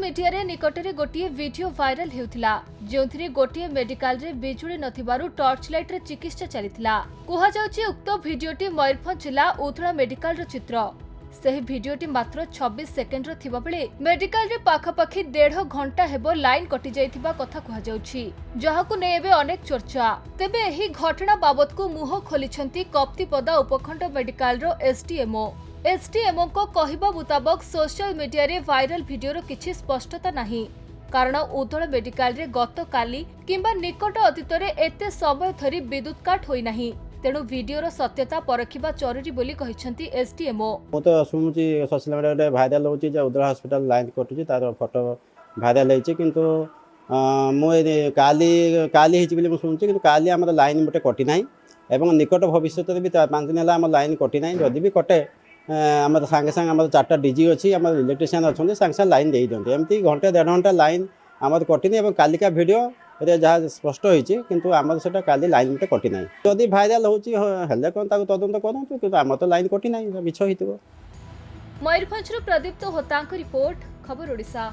Media रे निकटरे गोटे video viral हेउथिला जोंथिरे गोटे मेडिकल रे बिजुली नथिबारु टॉर्च लाइट रे चिकित्सा चलिथिला। कुहा जाउची उक्त वीडियोटी मयूरभंज जिला उथड़ा मेडिकल रो चित्र। सही वीडियोटी मात्र 26 सेकेंड रो थिबा बेले मेडिकल रे पाखापाखी 1.5 घंटा हेबो लाइन कटि जाइथिबा कथा कुहा जाउची, जहाकु ने एबे अनेक चर्चा। तेबे एही घटना बाबत को मुह खोलिछंती कप्तिपदा उपखंड मेडिकल रो एसडीएमओ को कहिबा मुताबक सोशल मीडिया रे वायरल वीडियो किछि स्पष्टता नहीं, कारण उदळ मेडिकल रे गत काली किंबा निकट अतीत रे एते समय धरी विद्युत काट होई नाही, तेणु वीडियो सत्यता परखिबा जरूरी बोली कहिसंती एसडीएमओ। मो तो सुनुची सोशल मीडिया रे वायरल होची जे उदळ हॉस्पिटल लाइन कटुची तार फोटो वायरल हेची, किंतु मो काली काली हेची बोली मो सुनुची, किंतु काली हमर लाइन मोटे कटि नाही एवं निकट भविष्य रे भी 5 दिन हला हमर लाइन कटि नाही। जदि भी कटे आम सांगे सांगे आम 4टा डीजी अच्छी आम इलेक्ट्रीशियन अच्छा सांगे सांगे लाइन दे दिखते एमती घंटे 1.5 घंटा लाइन आम कटिनी और कालिका भिडियो जहाँ स्पष्ट होती किंतु आम से काली लाइन गोटे कटि ना। जदि भाइराल होले कौन तदंत करूँ कि आम तो लाइन कटि ना मिछ हो। मयूरभंज प्रदीप्त होता रिपोर्ट, खबर ओडिशा।